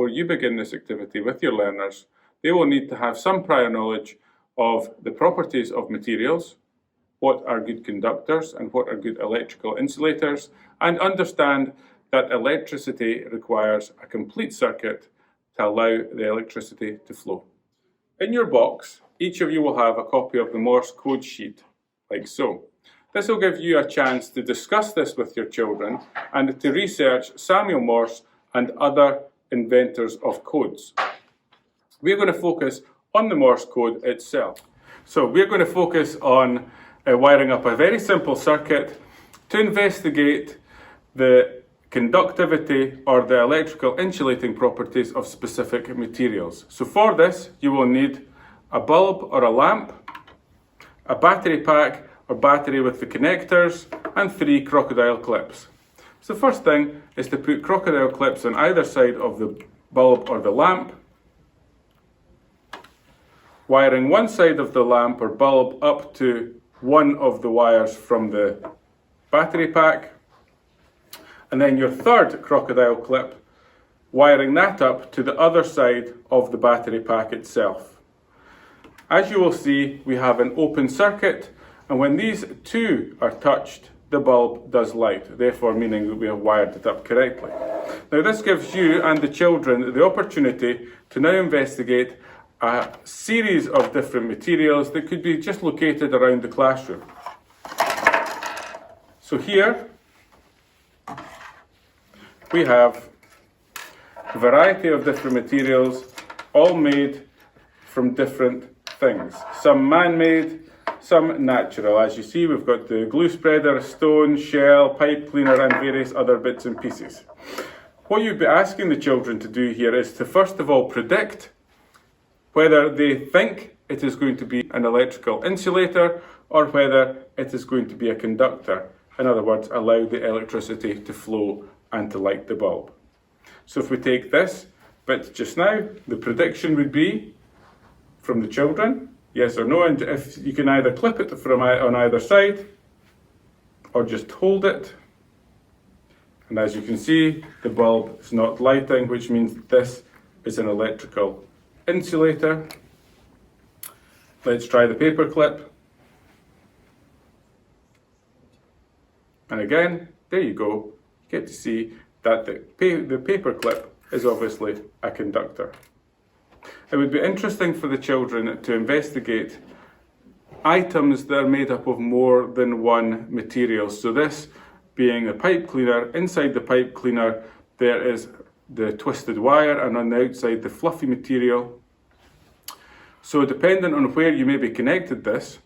before you begin this activity with your learners, they will need to have some prior knowledge of the properties of materials, what are good conductors and what are good electrical insulators, and understand that electricity requires a complete circuit to allow the electricity to flow. In your box, each of you will have a copy of the Morse code sheet, like so. This will give you a chance to discuss this with your children and to research Samuel Morse and other inventors of codes. We're going to focus on the Morse code itself. So we're going to focus on wiring up a very simple circuit to investigate the conductivity or the electrical insulating properties of specific materials. So for this, you will need a bulb or a lamp, a battery pack or battery with the connectors, and 3 crocodile clips. So the first thing is to put crocodile clips on either side of the bulb or the lamp, wiring one side of the lamp or bulb up to one of the wires from the battery pack, and then your third crocodile clip, wiring that up to the other side of the battery pack itself. As you will see, we have an open circuit, and when these two are touched, the bulb does light, therefore meaning that we have wired it up correctly. Now this gives you and the children the opportunity to now investigate a series of different materials that could be just located around the classroom. So here we have a variety of different materials, all made from different things. Some man-made, some natural. As you see, we've got the glue spreader, a stone, shell, pipe cleaner, and various other bits and pieces. What you'd be asking the children to do here is to first of all predict whether they think it is going to be an electrical insulator or whether it is going to be a conductor. In other words, allow the electricity to flow and to light the bulb. So if we take this bit just now, the prediction would be from the children, yes or no, and if you can either clip it from on either side or just hold it. And as you can see, the bulb is not lighting, which means this is an electrical insulator. Let's try the paper clip. And again, there you go. You get to see that the paper clip is obviously a conductor. It would be interesting for the children to investigate items that are made up of more than one material. So this being the pipe cleaner, inside the pipe cleaner there is the twisted wire, and on the outside the fluffy material. So depending on where you maybe connected this,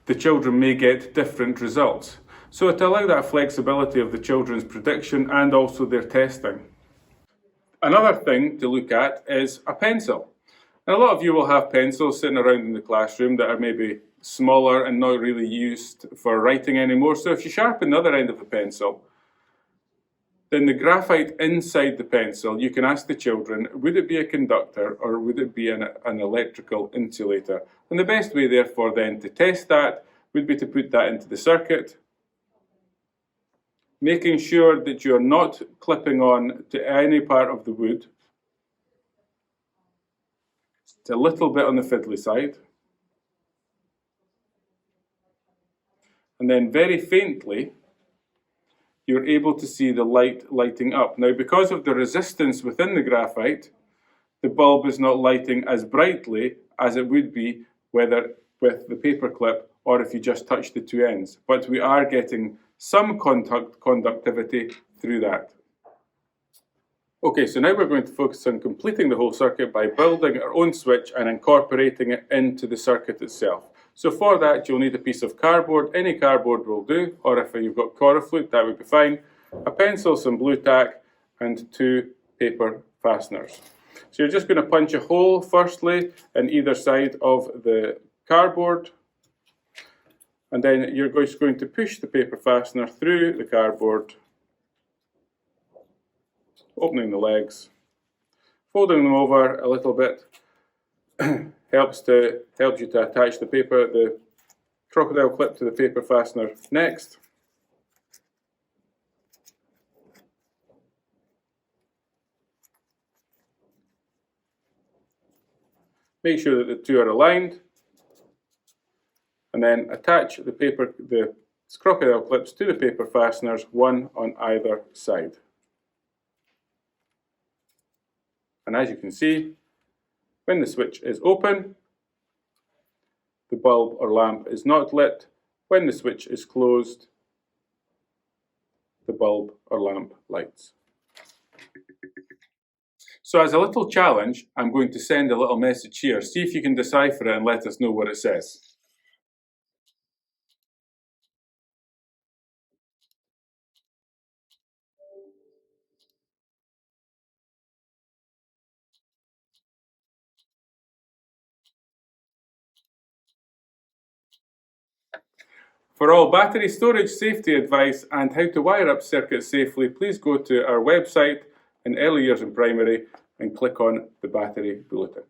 the children may get different results. So to allow that flexibility of the children's prediction and also their testing. Another thing to look at is a pencil. And a lot of you will have pencils sitting around in the classroom that are maybe smaller and not really used for writing anymore. So if you sharpen the other end of the pencil, then the graphite inside the pencil, you can ask the children, would it be a conductor or would it be an electrical insulator? And the best way therefore then to test that would be to put that into the circuit, making sure that you're not clipping on to any part of the wood. It's a little bit on the fiddly side. And then very faintly, you're able to see the light lighting up. Now, because of the resistance within the graphite, the bulb is not lighting as brightly as it would be whether with the paper clip or if you just touch the two ends. But we are getting some conductivity through that. Okay, so now we're going to focus on completing the whole circuit by building our own switch and incorporating it into the circuit itself. So for that, you'll need a piece of cardboard. Any cardboard will do, or if you've got coraflute, that would be fine. A pencil, some blue tack, and 2 paper fasteners. So you're just going to punch a hole, firstly, in either side of the cardboard. And then you're just going to push the paper fastener through the cardboard, opening the legs, folding them over a little bit. helps you to attach the crocodile clip to the paper fastener next. Make sure that the two are aligned, and then attach the crocodile clips to the paper fasteners, one on either side. And as you can see, when the switch is open, the bulb or lamp is not lit. When the switch is closed, the bulb or lamp lights. So as a little challenge, I'm going to send a little message here. See if you can decipher it and let us know what it says. For all battery storage safety advice and how to wire up circuits safely, please go to our website in Early Years in Primary and click on the Battery Bulletin.